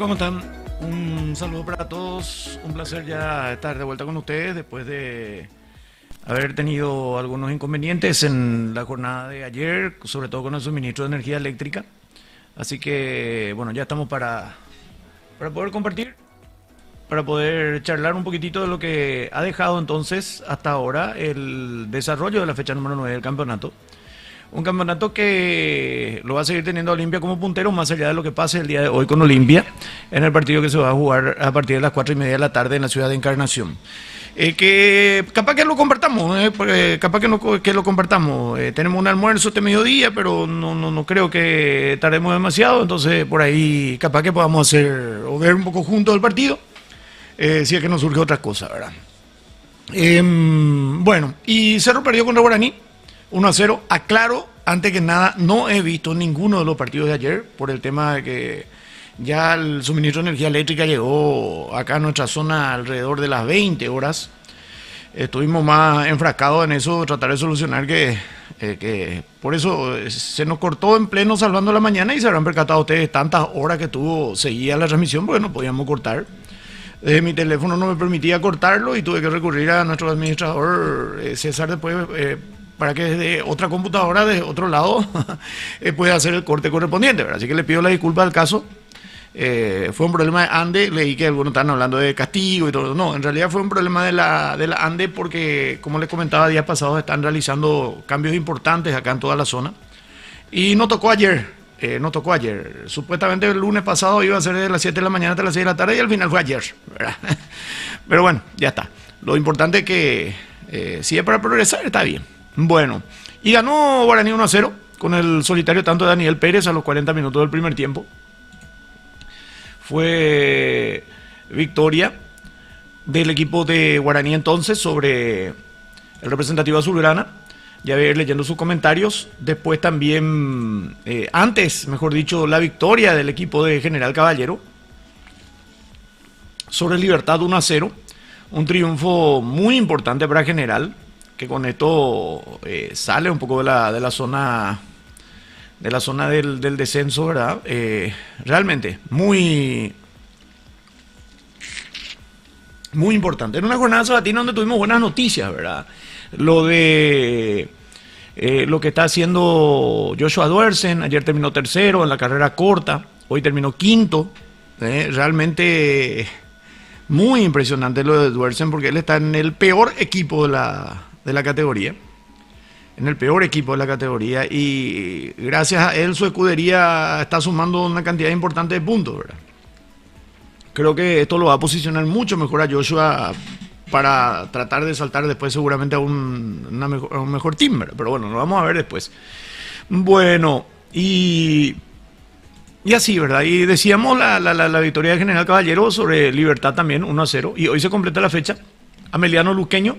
¿Cómo están? Un saludo para todos, un placer ya estar de vuelta con ustedes después de haber tenido algunos inconvenientes en la jornada de ayer, sobre todo con el suministro de energía eléctrica. Así que, bueno, ya estamos para poder compartir, para poder charlar un poquitito de lo que ha dejado entonces hasta ahora el desarrollo de la fecha número 9 del campeonato. Un campeonato que lo va a seguir teniendo Olimpia como puntero, más allá de lo que pase el día de hoy con Olimpia, en el partido que se va a jugar a partir de las 4:30 de la tarde en la ciudad de Encarnación. Que capaz que lo compartamos, capaz que, no, que lo compartamos. Tenemos un almuerzo este mediodía, pero no creo que tardemos demasiado, entonces por ahí capaz que podamos hacer o ver un poco juntos el partido, si es que nos surge otra cosa, ¿verdad? Bueno, y Cerro perdió contra Guaraní 1-0. Aclaro, antes que nada, no he visto ninguno de los partidos de ayer por el tema de que ya el suministro de energía eléctrica llegó acá a nuestra zona alrededor de las 20 horas. Estuvimos más enfrascados en eso, tratar de solucionar que por eso se nos cortó en pleno Salvando la Mañana, y se habrán percatado ustedes tantas horas que tuvo seguida la transmisión porque no podíamos cortar. Mi teléfono no me permitía cortarlo y tuve que recurrir a nuestro administrador César después para que desde otra computadora, desde otro lado, pueda hacer el corte correspondiente, ¿verdad? Así que le pido la disculpa al caso. Fue un problema de ANDE, leí que algunos estaban hablando de castigo y todo. No, en realidad fue un problema de la ANDE porque, como les comentaba, días pasados están realizando cambios importantes acá en toda la zona. Y no tocó ayer, Supuestamente el lunes pasado iba a ser de las 7 de la mañana hasta las 6 de la tarde y al final fue ayer, ¿verdad? Pero bueno, ya está. Lo importante es que si es para progresar, está bien. Bueno, y ganó Guaraní 1-0 con el solitario tanto de Daniel Pérez a los 40 minutos del primer tiempo. Fue victoria del equipo de Guaraní entonces sobre el representativo azulgrana. Ya voy a ir leyendo sus comentarios. Después también, antes, mejor dicho, la victoria del equipo de General Caballero sobre Libertad 1-0. Un triunfo muy importante para General, que con esto sale un poco de la zona del descenso, ¿verdad? Realmente muy importante. En una jornada sabatina donde tuvimos buenas noticias, ¿verdad? Lo que está haciendo Joshua Duersen, ayer terminó tercero en la carrera corta, hoy terminó quinto. Realmente muy impresionante lo de Duersen, porque él está en el peor equipo de la categoría. En el peor equipo de la categoría, y gracias a él su escudería está sumando una cantidad importante de puntos, ¿verdad? Creo que esto lo va a posicionar mucho mejor a Joshua para tratar de saltar después seguramente a un mejor team, ¿verdad? Pero bueno, lo vamos a ver después. Bueno, y así, ¿verdad? Y decíamos la victoria de General Caballero sobre Libertad también, 1-0, y hoy se completa la fecha. Ameliano Luqueño,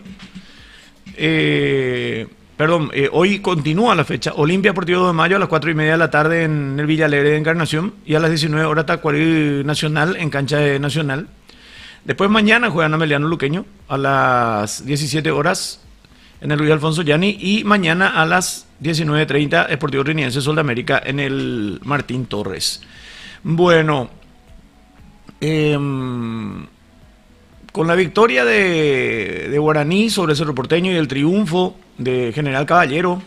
hoy continúa la fecha. Olimpia Deportivo 2 de Mayo a las 4:30 de la tarde en el Villa Alegre de Encarnación, y a las 19 horas Tacuarí Nacional en cancha de Nacional. Después mañana juegan Ameliano Luqueño a las 17 horas en el Luis Alfonso Yanni, y mañana a las 19:30 Esportivo Trinidense Sol de América en el Martín Torres. Bueno, con la victoria de Guaraní sobre Cerro Porteño y el triunfo de General Caballero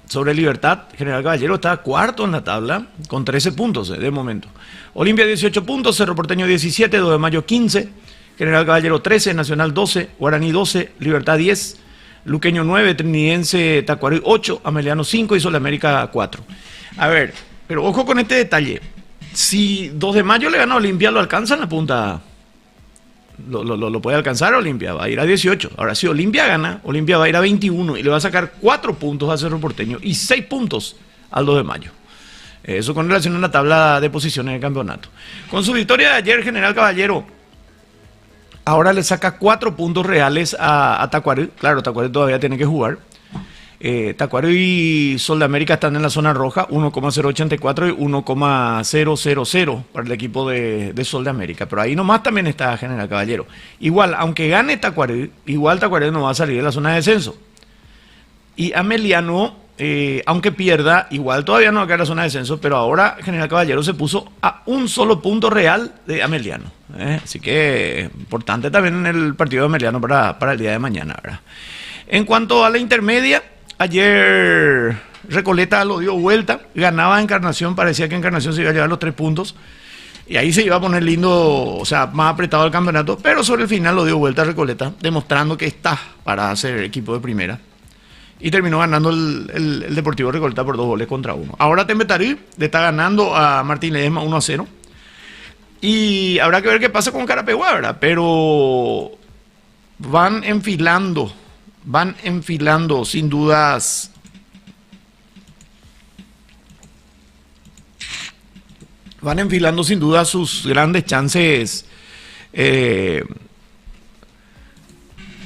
sobre Libertad, General Caballero está cuarto en la tabla con 13 puntos de momento. Olimpia 18 puntos, Cerro Porteño 17, 2 de Mayo 15, General Caballero 13, Nacional 12, Guaraní 12, Libertad 10, Luqueño 9, Trinidense Tacuarí 8, Ameliano 5 y Sol de América 4. A ver, pero ojo con este detalle. Si 2 de Mayo le gana a Olimpia, lo alcanza en la punta. Lo puede alcanzar Olimpia, va a ir a 18. Ahora, si Olimpia gana, Olimpia va a ir a 21 y le va a sacar 4 puntos a Cerro Porteño y 6 puntos al 2 de Mayo. Eso con relación a la tabla de posiciones del campeonato. Con su victoria de ayer, General Caballero ahora le saca 4 puntos reales a Tacuarí. Claro, Tacuarí todavía tiene que jugar. Tacuarí y Sol de América están en la zona roja, 1,084 y 1,000 para el equipo de Sol de América. Pero ahí nomás también está General Caballero. Igual, aunque gane Tacuarí, igual Tacuarí no va a salir de la zona de descenso. Y Ameliano aunque pierda, igual todavía no va a quedar la zona de descenso, pero ahora General Caballero se puso a un solo punto real de Ameliano. Así que importante también en el partido de Ameliano para el día de mañana, ¿verdad? En cuanto a la intermedia, ayer Recoleta lo dio vuelta, ganaba Encarnación, parecía que Encarnación se iba a llevar los 3 puntos. Y ahí se iba a poner lindo, o sea, más apretado el campeonato, pero sobre el final lo dio vuelta a Recoleta, demostrando que está para ser equipo de primera. Y terminó ganando el Deportivo Recoleta por 2-1. Ahora Tembetarí le está ganando a Martín Ledesma 1-0. Y habrá que ver qué pasa con Carapeguá, ¿verdad? Pero van enfilando sin dudas. Van enfilando sin duda sus grandes chances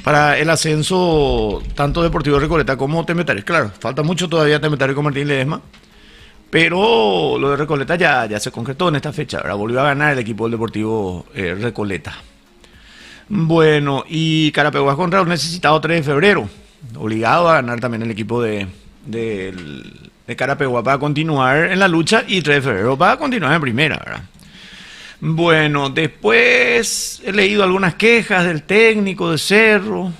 para el ascenso, tanto Deportivo Recoleta como Tembetarí. Claro, falta mucho todavía Tembetarí con Martín Ledesma, pero lo de Recoleta ya se concretó en esta fecha. Ahora volvió a ganar el equipo del Deportivo Recoleta. Bueno, y Carapeguá contra un necesitado 3 de febrero. Obligado a ganar también el equipo de Carapeguá para continuar en la lucha, y 3 de febrero para continuar en primera, ¿verdad? Bueno, después he leído algunas quejas del técnico de Cerro.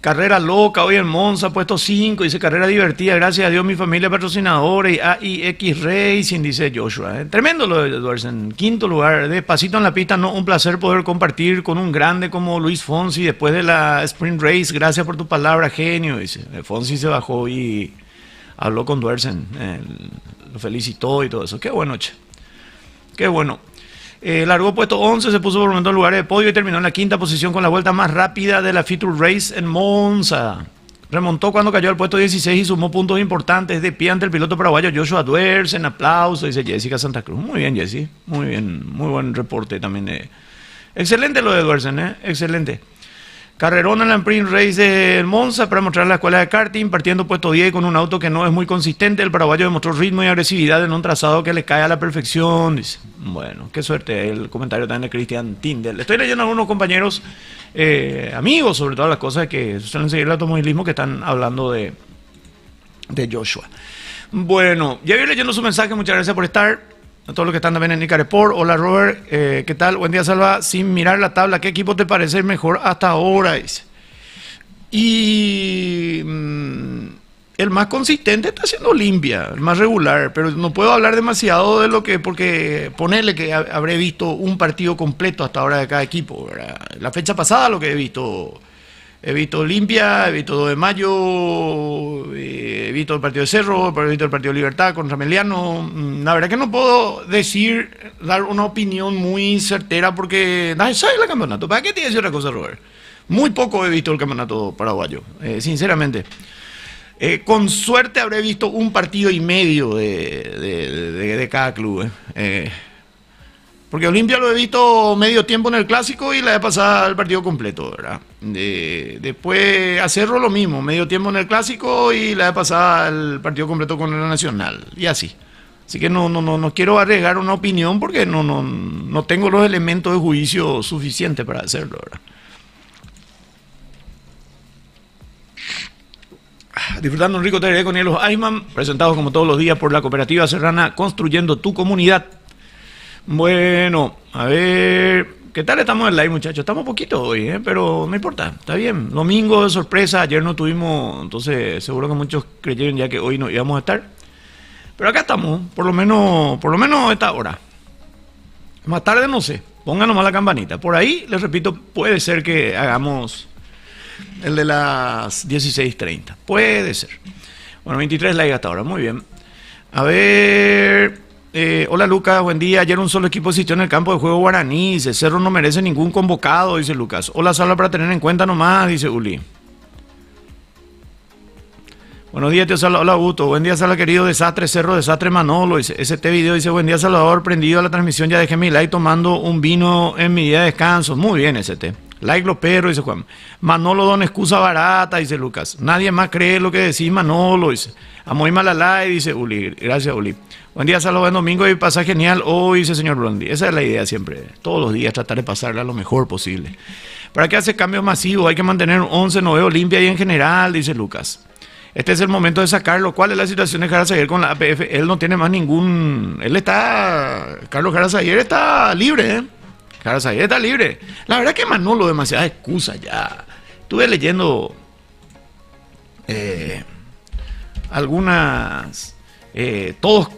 Carrera loca hoy en Monza, puesto 5, dice carrera divertida, gracias a Dios mi familia patrocinadora y AIX Racing, dice Joshua. Tremendo lo de Duersen, 5º lugar, despacito en la pista, no, un placer poder compartir con un grande como Luis Fonsi después de la Sprint Race, gracias por tu palabra, genio, dice. Fonsi se bajó y habló con Duersen, lo felicitó y todo eso, qué bueno, che. Qué bueno. Largó puesto 11, se puso por un momento en lugar de podio y terminó en la 5ª posición con la vuelta más rápida de la Feature Race en Monza. Remontó cuando cayó al puesto 16 y sumó puntos importantes de pie ante el piloto paraguayo Joshua Duersen. Aplauso, dice Jessica Santa Cruz. Muy bien, Jessy, muy bien, muy buen reporte también. Excelente lo de Duersen, excelente. Carrerón en la Sprint Race de Monza para mostrar la escuela de karting, partiendo puesto 10 con un auto que no es muy consistente. El paraguayo demostró ritmo y agresividad en un trazado que le cae a la perfección. Dice. Bueno, qué suerte. El comentario también de Cristian Tindel. Estoy leyendo a algunos compañeros, amigos, sobre todas las cosas que suelen seguir el automovilismo, que están hablando de Joshua. Bueno, ya voy leyendo su mensaje. Muchas gracias por estar. A todos los que están también en Icareport. Hola Robert, ¿qué tal? Buen día, Salva. Sin mirar la tabla, ¿qué equipo te parece el mejor hasta ahora? Dice. Y el más consistente está siendo Olimpia, el más regular, pero no puedo hablar demasiado de lo que, porque ponerle que habré visto un partido completo hasta ahora de cada equipo, ¿verdad? La fecha pasada lo que he visto Olimpia, he visto 2 de mayo, he visto el partido de Cerro, he visto el partido de Libertad contra Meliano. La verdad que no puedo dar una opinión muy certera porque nadie sabe el campeonato. ¿Para qué te decir otra cosa, Robert? Muy poco he visto el campeonato paraguayo, sinceramente. Con suerte habré visto un partido y medio de cada club. Porque Olimpia lo he visto medio tiempo en el Clásico y la vez pasada el partido completo, ¿verdad? Después a Cerro lo mismo, medio tiempo en el Clásico y la vez pasada el partido completo con el Nacional, y así. Así que no quiero arriesgar una opinión porque no tengo los elementos de juicio suficientes para hacerlo, ¿verdad? Disfrutando un rico tereré con hielos Ayman, presentados como todos los días por la Cooperativa Serrana, construyendo tu comunidad. Bueno, a ver, ¿qué tal estamos en live, muchachos? Estamos poquito hoy, pero no importa, está bien. Domingo de sorpresa, ayer no tuvimos, entonces seguro que muchos creyeron ya que hoy no íbamos a estar. Pero acá estamos, por lo menos a esta hora. Más tarde no sé, pongan nomás la campanita. Por ahí, les repito, puede ser que hagamos el de las 16:30. Puede ser. Bueno, 23 likes hasta ahora, muy bien. A ver... hola Lucas, buen día. Ayer un solo equipo asistió en el campo de juego Guaraní. Dice, Cerro no merece ningún convocado, dice Lucas. Hola, Sala, para tener en cuenta nomás, dice Uli. Buenos días, tío Sala. Hola, Augusto. Buen día, Sala, querido. Desastre, Cerro, desastre, Manolo. Dice, ST Video dice, buen día, Salvador. Prendido a la transmisión, ya dejé mi like tomando un vino en mi día de descanso. Muy bien, ST. Like los perros, dice Juan. Manolo, don excusa barata, dice Lucas. Nadie más cree lo que decís, Manolo, dice. Amoy Malalay, dice Uli. Gracias, Uli. Buen día, Salvo, buen domingo y pasa genial hoy, dice señor Blondi. Esa es la idea siempre. Todos los días tratar de pasarla lo mejor posible. ¿Para qué hace cambios masivos? Hay que mantener un 11, no veo limpia y en general, dice Lucas. Este es el momento de sacarlo. ¿Cuál es la situación de Jara Zaguer con la APF? Él no tiene más ningún... Carlos Jara Zaguer está libre, ¿eh? Jara Zaguer está libre. La verdad que Manolo, demasiada excusa ya. Estuve leyendo algunas... todos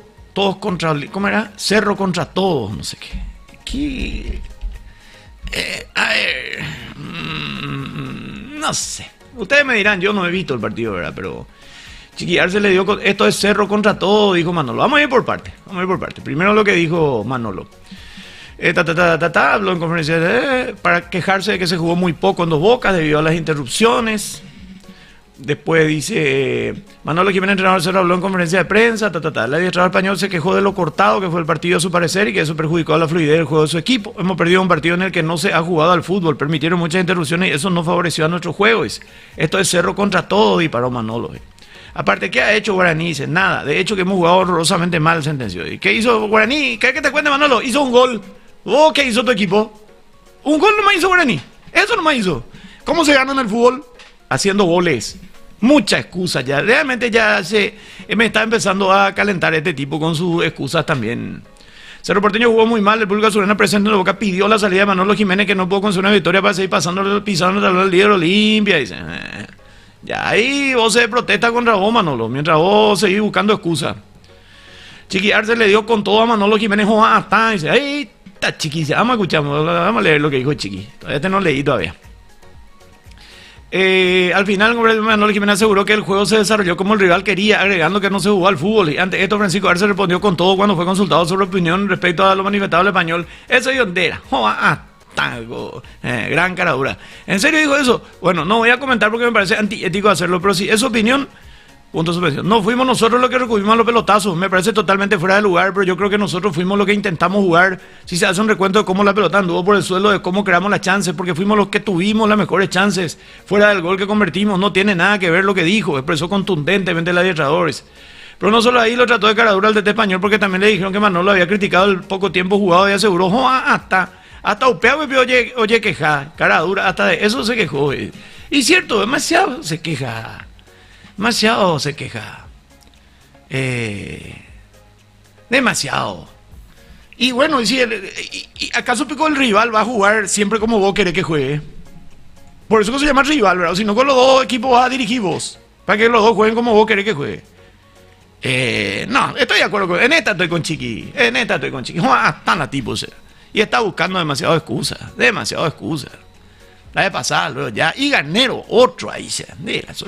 contra... ¿Cómo era? Cerro contra todos, no sé qué. A ver... no sé. Ustedes me dirán, yo no he visto el partido, ¿verdad? Pero Chiqui Arce le dio... Esto es cerro contra todo, dijo Manolo. Vamos a ir por parte. Primero lo que dijo Manolo. Habló en conferencia para quejarse de que se jugó muy poco en Dos Bocas debido a las interrupciones. Después dice... Manolo Jiménez, entrenador del Cerro, habló en conferencia de prensa. El adiestrador español se quejó de lo cortado que fue el partido a su parecer y que eso perjudicó a la fluidez del juego de su equipo. Hemos perdido un partido en el que no se ha jugado al fútbol. Permitieron muchas interrupciones y eso no favoreció a nuestro juego. Esto es cerro contra todo, disparó Manolo. Aparte, ¿qué ha hecho Guaraní? Dice, nada. De hecho, que hemos jugado horrorosamente mal, sentenció. ¿Y qué hizo Guaraní? ¿Qué que te cuente, Manolo? Hizo un gol. ¿Qué hizo tu equipo? Un gol nomás hizo Guaraní. Eso nomás hizo. ¿Cómo se gana en el fútbol? Haciendo goles. Mucha excusa ya. Realmente ya me está empezando a calentar este tipo con sus excusas también. Cerro Porteño jugó muy mal. El público azulgrana presente en la Boca pidió la salida de Manolo Jiménez, que no pudo conseguir una victoria para seguir pisando el líder Olimpia. Dice, ya ahí vos se protesta contra vos, Manolo, mientras vos seguís buscando excusas. Chiqui Arce le dio con todo a Manolo Jiménez. Dice, ahí está Chiqui. Vamos a escuchar, vamos a leer lo que dijo Chiqui. Todavía no leí todavía. Al final, Manolo Jiménez aseguró que el juego se desarrolló como el rival quería, agregando que no se jugó al fútbol. Y ante esto, Francisco Arce respondió con todo cuando fue consultado sobre opinión respecto a lo manifestado al español. Eso es hondera. Gran caradura. ¿En serio dijo eso? Bueno, no voy a comentar porque me parece antiético hacerlo, pero si es su opinión, punto de suspensión. No fuimos nosotros los que recurrimos a los pelotazos. Me parece totalmente fuera de lugar, pero yo creo que nosotros fuimos los que intentamos jugar. Si se hace un recuento de cómo la pelota anduvo por el suelo, de cómo creamos las chances, porque fuimos los que tuvimos las mejores chances. Fuera del gol que convertimos, no tiene nada que ver lo que dijo. Expresó contundentemente el adiestrador. Pero no solo ahí lo trató de caradura al DT español, porque también le dijeron que Manolo había criticado el poco tiempo jugado y aseguró, hasta upeado, oye, queja, caradura, hasta de eso se quejó. Y cierto, demasiado se queja. Demasiado. Y bueno, y ¿acaso Pico el rival va a jugar siempre como vos querés que juegue? Por eso se llama rival, ¿verdad? O si no, con los dos equipos vas a dirigir vos. Para que los dos jueguen como vos querés que juegue. No, estoy de acuerdo en esta estoy con Chiqui. Tan la tipo, o sea. Y está buscando demasiado excusa. La de pasar, luego ya. Y Garnero, otro ahí.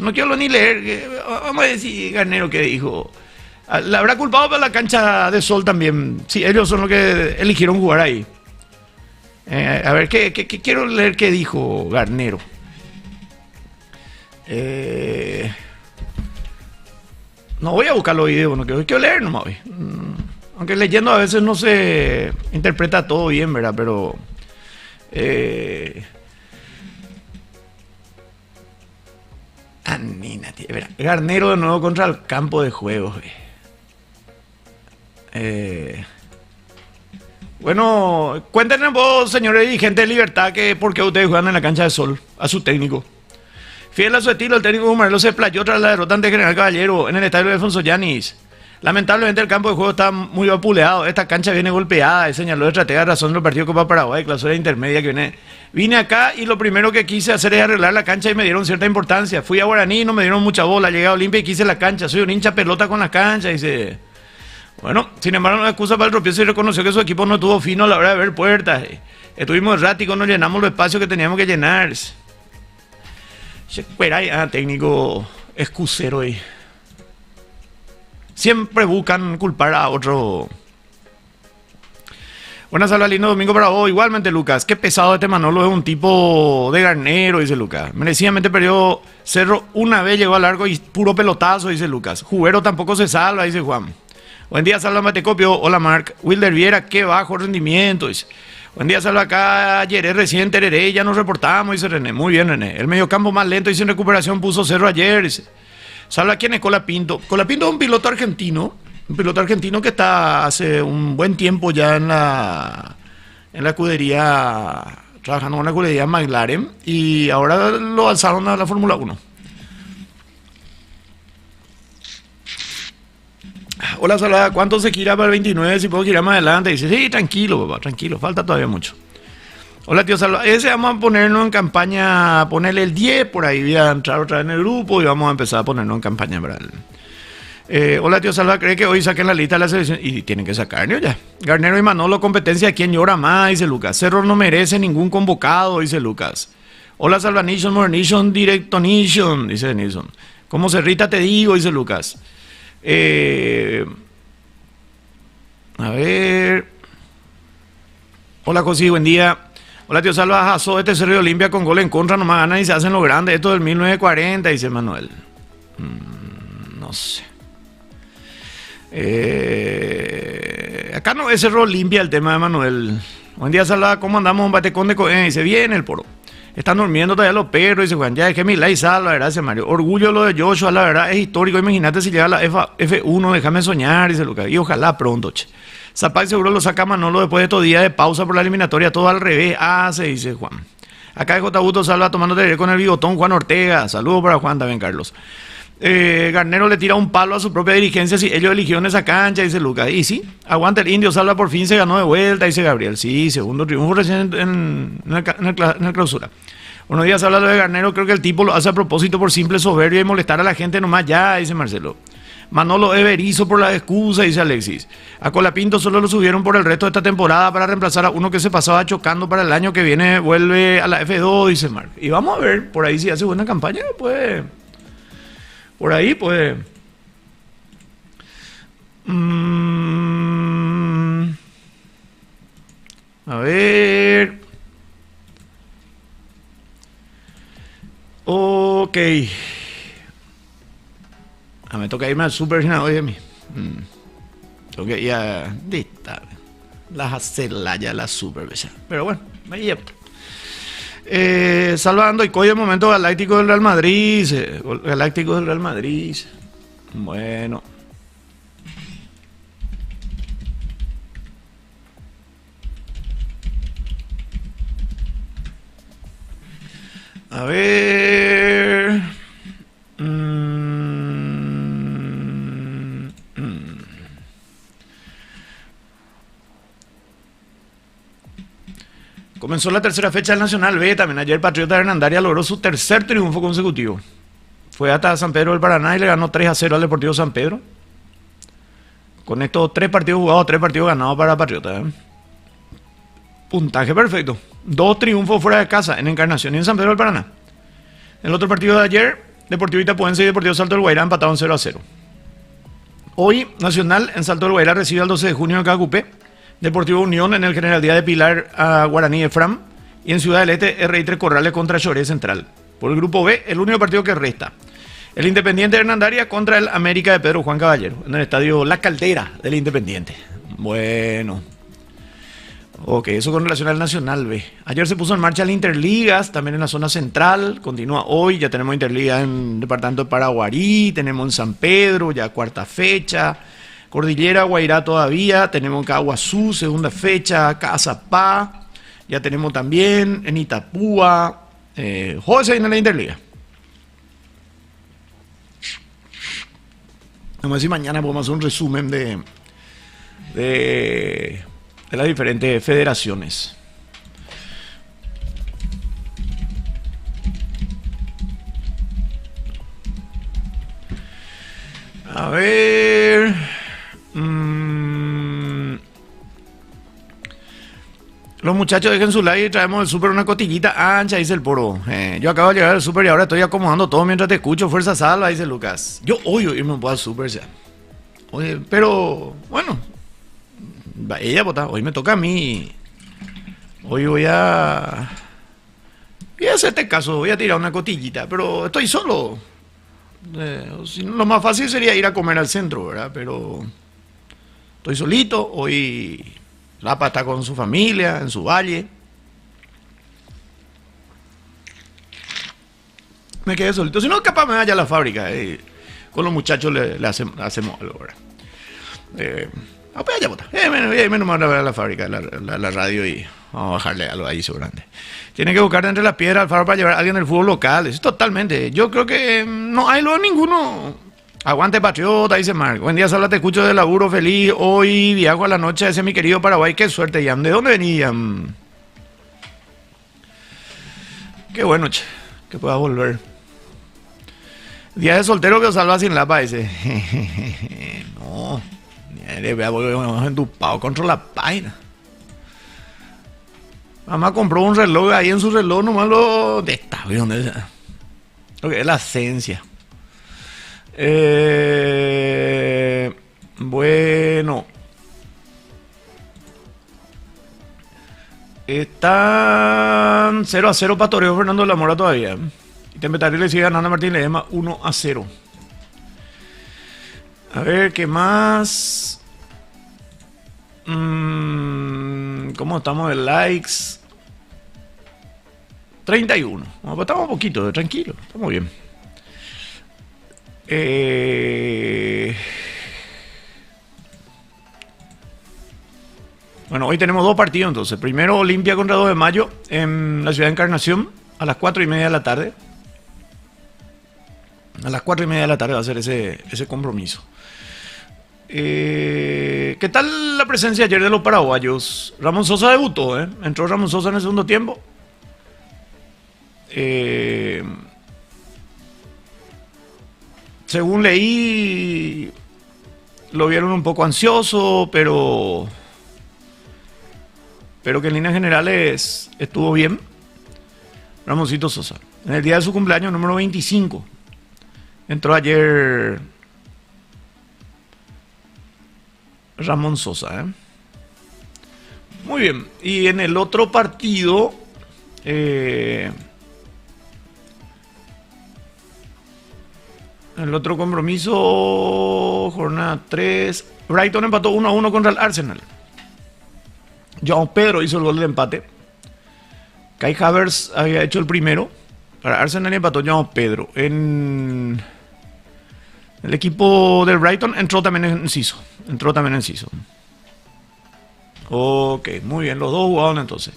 No quiero ni leer. Vamos a decir Garnero que dijo. La habrá culpado por la cancha de sol también. Sí, ellos son los que eligieron jugar ahí. A ver, ¿qué quiero leer qué dijo Garnero? No voy a buscar los videos, no quiero leer nomás hoy. Aunque leyendo a veces no se interpreta todo bien, ¿verdad? Pero... Garnero de nuevo contra el campo de juego. Bueno, cuéntenos vos, señores dirigentes de Libertad, que por qué ustedes juegan en la cancha de sol a su técnico. Fiel a su estilo, el técnico Gumarelo se explayó tras la derrota ante General Caballero en el estadio de Alfonso Yanis. Lamentablemente el campo de juego está muy vapuleado. Esta cancha viene golpeada, señaló el estratega de razón del partido Copa Paraguay, clausura intermedia que viene. Vine acá y lo primero que quise hacer es arreglar la cancha y me dieron cierta importancia. Fui a Guaraní y no me dieron mucha bola. Llegué a Olimpia y quise la cancha. Soy un hincha pelota con la cancha, dice. Bueno, sin embargo, no hay excusa para el tropiezo y reconoció que su equipo no tuvo fino a la hora de ver puertas. Estuvimos erráticos, no llenamos los espacios que teníamos que llenar. Espera, técnico excusero ahí. Siempre buscan culpar a otro. Buenas tardes, lindo domingo para vos. Igualmente, Lucas. Qué pesado este Manolo, es un tipo de Garnero, dice Lucas. Merecidamente perdió Cerro una vez, llegó al largo y puro pelotazo, dice Lucas. Juguero tampoco se salva, dice Juan. Buen día, Salva Matecopio. Hola, Marc. Wilder Viera, qué bajo rendimiento, dice. Buen día, Salva acá. Ayer recién Tereré, ya nos reportamos, dice René. Muy bien, René. El mediocampo más lento y sin recuperación puso Cerro ayer, dice. ¿Sabe quién es Colapinto? Colapinto es un piloto argentino que está hace un buen tiempo ya en la escudería trabajando con una escudería McLaren y ahora lo alzaron a la Fórmula 1. Hola Salada, ¿cuánto se gira para el 29? Si puedo girar más adelante. Dice, sí, tranquilo, papá, tranquilo, falta todavía mucho. Hola tío Salva, ese vamos a ponernos en campaña, ponerle el 10 por ahí, voy a entrar otra vez en el grupo y vamos a empezar a ponernos en campaña para el... hola tío Salva, ¿cree que hoy saquen la lista de la selección? Y tienen que sacar, ¿no? Ya. Garnero y Manolo, competencia, ¿quién llora más? Dice Lucas. Cerro no merece ningún convocado, dice Lucas. Hola Salva Nation, More Nation, Directo Nation, dice Nilsson. Como Cerrita te digo, dice Lucas. A ver. Hola Cosi, buen día. Hola tío Salva, Jaso, este Cerro de Olimpia con gol en contra, nomás ganan y se hacen lo grande. Esto del 1940, dice Manuel. No sé. Acá no es Cerro Olimpia el tema de Manuel. Buen día Salva, ¿cómo andamos? Un batecón de Cohen. Dice, bien el poro. Están durmiendo todavía los perros, dice Juan. Ya dejé mi like, Salva, verdad, dice Mario. Orgullo lo de Joshua, la verdad, es histórico. Imagínate si llega a la F1, déjame soñar, dice Lucas. Y ojalá pronto, che. Zapag seguro lo saca Manolo después de estos días de pausa por la eliminatoria, todo al revés. Se dice Juan. Acá de J. Buto Salva tomando tereré con el bigotón Juan Ortega. Saludos para Juan también, Carlos. Garnero le tira un palo a su propia dirigencia si ellos eligieron esa cancha, dice Lucas. Y sí, aguanta el indio, Salva por fin se ganó de vuelta, dice Gabriel. Sí, segundo triunfo recién en la clausura. Unos días habla lo de Garnero, creo que el tipo lo hace a propósito por simple soberbia y molestar a la gente nomás ya, dice Marcelo. Manolo Everizo por la excusa, dice Alexis. A Colapinto solo lo subieron por el resto de esta temporada para reemplazar a uno que se pasaba chocando para el año que viene, vuelve a la F2, dice Marc. Y vamos a ver, por ahí si hace buena campaña, pues... Por ahí, pues... A ver... Ok. Me toca irme al super hoy a mí. Tengo que ir a... Las hacerla ya la super, pero bueno, me llevo. Salvando y coy de momento galáctico del Real Madrid. Galáctico del Real Madrid. Bueno. A ver. Comenzó la tercera fecha del Nacional B. También ayer Patriota de Hernandaria logró su tercer triunfo consecutivo. Fue hasta San Pedro del Paraná y le ganó 3-0 al Deportivo San Pedro. Con estos 3 partidos jugados, 3 partidos ganados para Patriota. Puntaje perfecto. 2 triunfos fuera de casa en Encarnación y en San Pedro del Paraná. En el otro partido de ayer, Deportivo Itapuense y Deportivo Salto del Guairá empataron 0-0. Hoy, Nacional en Salto del Guairá recibe el 12 de junio en Cacupé. Deportivo Unión en el General Díaz de Pilar a Guaraní de Fram. Y en Ciudad del Este, RI3 Corrales contra Choré Central. Por el grupo B, el único partido que resta. El Independiente de Hernandaria contra el América de Pedro Juan Caballero. En el estadio La Caldera del Independiente. Bueno. Ok, eso con relación al Nacional B. Ayer se puso en marcha el Interligas, también en la zona central. Continúa hoy, ya tenemos Interliga en el departamento de Paraguarí. Tenemos en San Pedro, ya cuarta fecha. Cordillera, Guairá todavía, tenemos en Caguazú, segunda fecha, Cazapá, ya tenemos también en Itapúa, José en la Interliga. Vamos a decir, mañana podemos hacer un resumen de las diferentes federaciones. A ver... Los muchachos dejen su like y traemos del súper una cotillita ancha, dice el poro. Yo acabo de llegar al súper y ahora estoy acomodando todo mientras te escucho. Fuerza Salva, dice Lucas. Yo odio irme un poco al súper, ya. Oye, pero bueno, ella vota. Hoy me toca a mí. Hoy voy a hacerte caso, voy a tirar una cotillita, pero estoy solo. Lo más fácil sería ir a comer al centro, ¿verdad? Pero estoy solito. Hoy Lapa está con su familia en su valle. Me quedé solito. Si no, capaz me vaya a la fábrica. Con los muchachos le hacemos algo, ¿verdad? Ah, pues ya bota. Menos mal a la fábrica, la radio y vamos a bajarle algo ahí seguramente. Tiene que buscar entre las piedras Alfaro para llevar a alguien del fútbol local. Es totalmente. Yo creo que no hay luego ninguno. Aguante patriota, dice Marc. Buen día, Sala, te escucho de laburo feliz. Hoy viajo a la noche a ese mi querido Paraguay. Qué suerte, Yam. ¿De dónde venían? Qué bueno, che. Que pueda volver. Día de soltero que os salva sin lapa ese. No. Volvemos endupado contra la página. Mamá compró un reloj ahí en su reloj, nomás lo destape. Lo que es la esencia. Bueno. Están 0-0 para Toreo Fernando de la Mora todavía. Y Tempetario le sigue ganando a Martín Ledesma 1-0. A ver, ¿qué más? ¿Cómo estamos de likes? 31. Bueno, pues estamos un poquito, tranquilo, estamos bien. Bueno, hoy tenemos dos partidos entonces. Primero Olimpia contra 2 de Mayo en la ciudad de Encarnación a las 4:30 de la tarde. A las 4:30 de la tarde va a ser ese compromiso. ¿Qué tal la presencia ayer de los paraguayos? Ramón Sosa debutó, ¿eh? Entró Ramón Sosa en el segundo tiempo. Según leí, lo vieron un poco ansioso, pero que en líneas generales estuvo bien. Ramoncito Sosa, en el día de su cumpleaños número 25, entró ayer Ramón Sosa, ¿eh? Muy bien. Y en el otro partido, en el otro compromiso, jornada 3, Brighton empató 1-1 contra el Arsenal. João Pedro hizo el gol del empate. Kai Havertz había hecho el primero para Arsenal y empató João Pedro. En el equipo del Brighton entró también Enciso. Ok, muy bien, los dos jugaron entonces.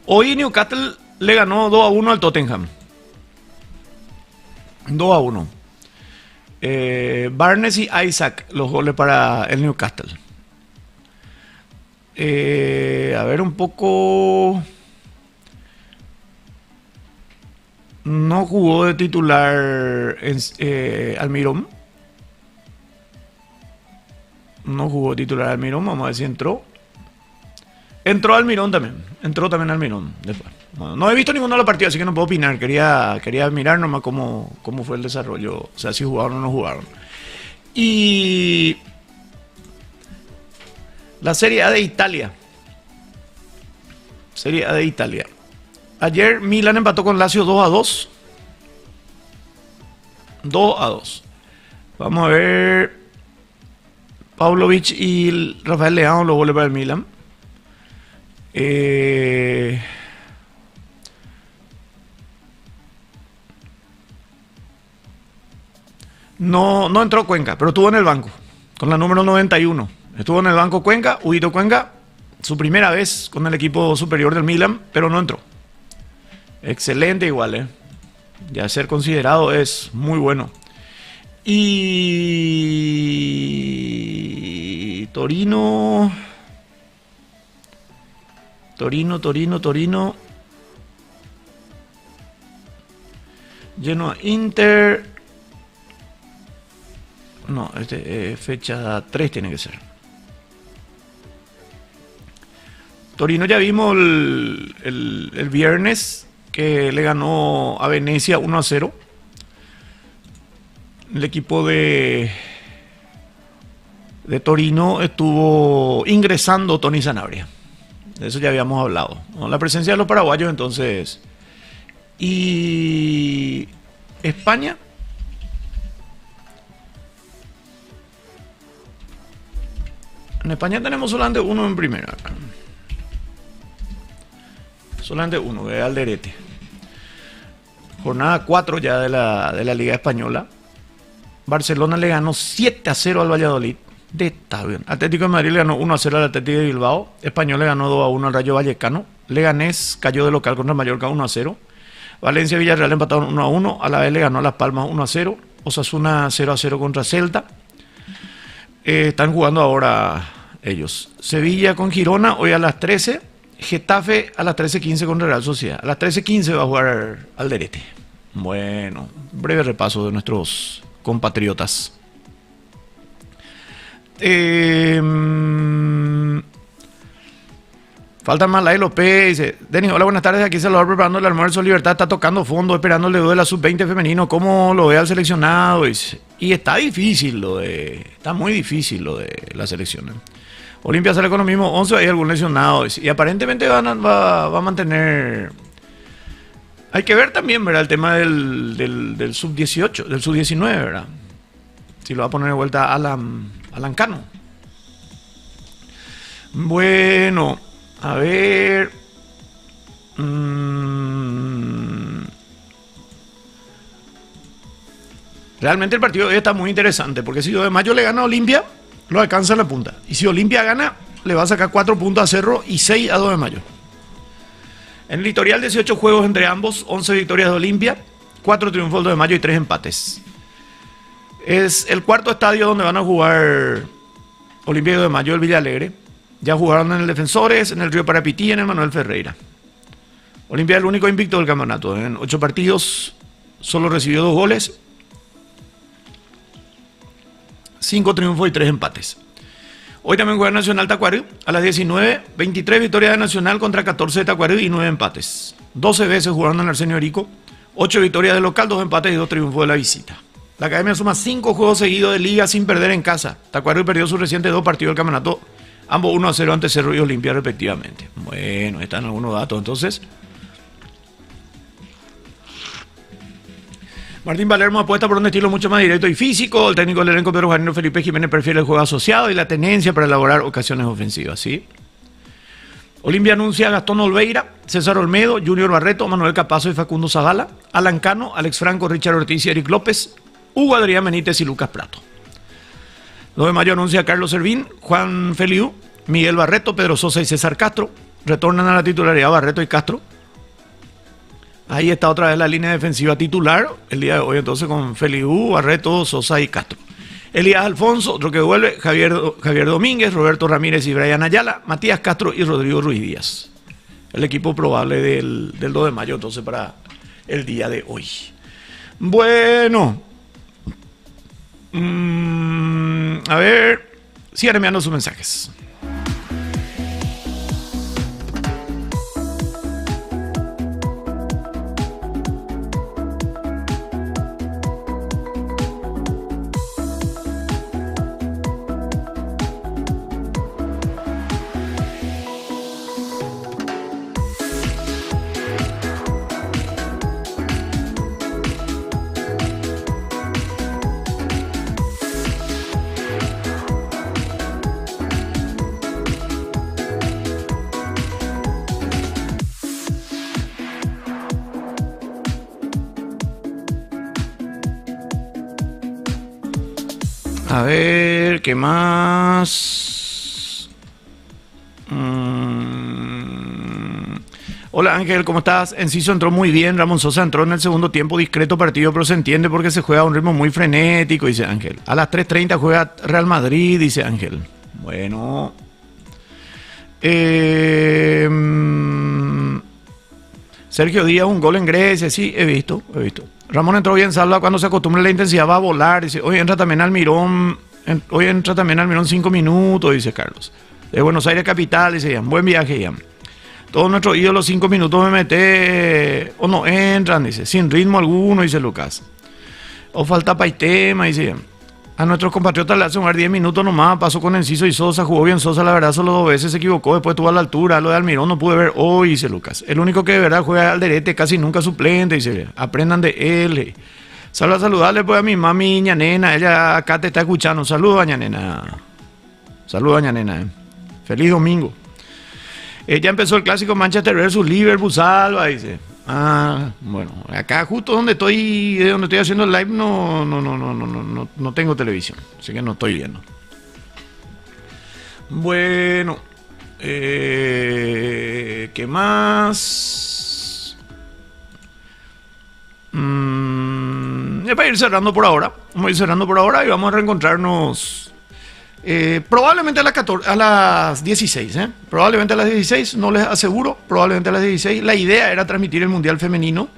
Hoy Newcastle le ganó 2-1 al Tottenham. 2-1. Barnes y Isaac, los goles para el Newcastle. A ver un poco. No jugó de titular Almirón. No jugó de titular Almirón. Vamos a ver si entró. Entró Almirón también. Entró también Almirón después. Bueno, no he visto ninguno de los partidos, así que no puedo opinar. Quería mirar nomás cómo fue el desarrollo. O sea, si jugaron o no jugaron. Y la Serie A de Italia. Serie A de Italia. Ayer Milan empató con Lazio 2-2. 2-2. Vamos a ver. Pavlovic y Rafael Leao los goles para el Milan. No entró Cuenca, pero estuvo en el banco. Con la número 91. Estuvo en el banco Cuenca, Huguito Cuenca. Su primera vez con el equipo superior del Milan, pero no entró. Excelente igual, ¿eh? Ya ser considerado es muy bueno. Y Torino. Genoa Inter. No, fecha 3 tiene que ser. Torino ya vimos el viernes que le ganó a Venecia 1-0. El equipo de Torino estuvo ingresando Tony Sanabria. De eso ya habíamos hablado, ¿no? La presencia de los paraguayos entonces. Y España. En España tenemos solamente uno en primera. Solamente uno, que es Alderete. Jornada 4 ya de la Liga Española. Barcelona le ganó 7-0 al Valladolid. Está bien. Atlético de Madrid le ganó 1-0 al Atlético de Bilbao. Español le ganó 2-1 al Rayo Vallecano. Leganés cayó de local contra el Mallorca 1-0. Valencia y Villarreal empataron 1-1. Alavés le ganó a Las Palmas 1-0. Osasuna 0-0 contra Celta. Están jugando ahora ellos. Sevilla con Girona hoy a las 13. Getafe a las 13:15 contra Real Sociedad. A las 13:15 va a jugar Alderete. Bueno, breve repaso de nuestros compatriotas. Falta más la López, dice Denis, hola, buenas tardes, aquí Salvador preparando el almuerzo. Libertad está tocando fondo, esperando el debut de la sub-20 femenino. ¿Cómo lo ve al seleccionado? Dice. Y está difícil está muy difícil lo de la selección. Olimpia sale con lo mismo 11, hay algún lesionado, dice. Y aparentemente va a mantener. Hay que ver también, ¿verdad? El tema del sub-18, del sub-19, ¿verdad? Si lo va a poner de vuelta Alan Cano. Bueno, a ver. Realmente el partido de hoy está muy interesante, porque si 2 de mayo le gana a Olimpia, lo alcanza en la punta. Y si Olimpia gana, le va a sacar 4 puntos a Cerro y 6 a 2 de mayo. En el historial, 18 juegos entre ambos, 11 victorias de Olimpia, 4 triunfos de 2 de mayo y 3 empates. Es el cuarto estadio donde van a jugar Olimpia y 2 de mayo, el Villa Alegre. Ya jugaron en el Defensores, en el Río Parapití y en el Manuel Ferreira. Olimpia es el único invicto del campeonato. En 8 partidos solo recibió 2 goles, 5 triunfos y 3 empates. Hoy también juega Nacional Tacuarembó a las 19. 23 victorias de Nacional contra 14 de Tacuarembó y 9 empates. 12 veces jugaron en Arsenio Erico. 8 victorias de local, 2 empates y 2 triunfos de la visita. La Academia suma 5 juegos seguidos de liga sin perder en casa. Tacuarembó perdió sus recientes 2 partidos del campeonato, ambos 1-0 ante Cerro y Olimpia respectivamente. Bueno, están algunos datos entonces. Martín Palermo apuesta por un estilo mucho más directo y físico. El técnico del elenco Pedro Janino Felipe Jiménez prefiere el juego asociado y la tenencia para elaborar ocasiones ofensivas, ¿sí? Olimpia anuncia a Gastón Olveira, César Olmedo, Junior Barreto, Manuel Capazo y Facundo Zavala, Alan Cano, Alex Franco, Richard Ortiz y Eric López, Hugo Adrián Benítez y Lucas Prato. 2 de mayo anuncia a Carlos Servín, Juan Feliu, Miguel Barreto, Pedro Sosa y César Castro. Retornan a la titularidad Barreto y Castro. Ahí está otra vez la línea defensiva titular el día de hoy, entonces con Feliu, Barreto, Sosa y Castro. Elías Alfonso, otro que vuelve, Javier Domínguez, Roberto Ramírez y Brian Ayala, Matías Castro y Rodrigo Ruiz Díaz. El equipo probable del 2 de mayo, entonces, para el día de hoy. Bueno. A ver, sigan enviando sus mensajes. A ver, ¿qué más? Hola Ángel, ¿cómo estás? Enciso entró muy bien, Ramón Sosa entró en el segundo tiempo, discreto partido, pero se entiende porque se juega a un ritmo muy frenético, dice Ángel. A las 3:30 juega Real Madrid, dice Ángel. Bueno. Sergio Díaz, un gol en Grecia, sí, he visto. Ramón entró bien, salva cuando se acostumbra a la intensidad, va a volar, dice. Hoy entra también Almirón 5 minutos, dice Carlos. De Buenos Aires capital, dice Ian. Buen viaje, Ian. Todos nuestros ídolos 5 minutos me mete o no entran, dice. Sin ritmo alguno, dice Lucas. O falta Paitema, dice Ian. A nuestros compatriotas le hacen jugar 10 minutos nomás, pasó con Enciso y Sosa, jugó bien Sosa, la verdad solo 2 veces se equivocó, después estuvo a la altura, lo de Almirón no pude ver hoy, dice Lucas. El único que de verdad juega Alderete, casi nunca suplente, dice, aprendan de él. Salva a saludarle pues a mi mami Ñanena, ella acá te está escuchando, saludos Ñanena. Saludos Ñanena. Feliz domingo. Ya empezó el clásico Manchester versus Liverpool, salva, dice. Bueno, acá justo donde estoy haciendo el live no tengo televisión, así que no estoy viendo. Bueno, ¿qué más? Ya para ir cerrando por ahora. Vamos a ir cerrando por ahora y vamos a reencontrarnos probablemente a las 14, a las 16. Probablemente a las 16, no les aseguro. Probablemente a las 16. La idea era transmitir el Mundial Femenino,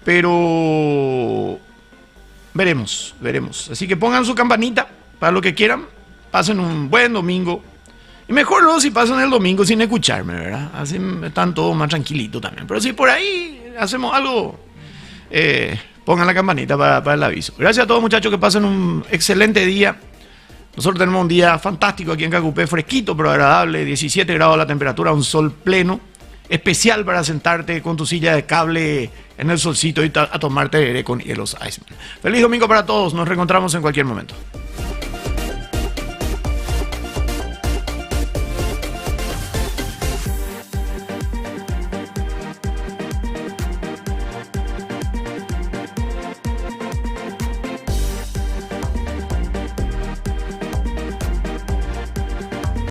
pero veremos, veremos. Así que pongan su campanita para lo que quieran. Pasen un buen domingo. Y mejor no si pasan el domingo sin escucharme, ¿verdad? Así están todos más tranquilitos también. Pero si por ahí hacemos algo, pongan la campanita para el aviso. Gracias a todos, muchachos, que pasen un excelente día. Nosotros tenemos un día fantástico aquí en Cacupé, fresquito pero agradable, 17 grados la temperatura, un sol pleno, especial para sentarte con tu silla de cable en el solcito y a tomarte con hielos Iceman. Feliz domingo para todos, nos reencontramos en cualquier momento.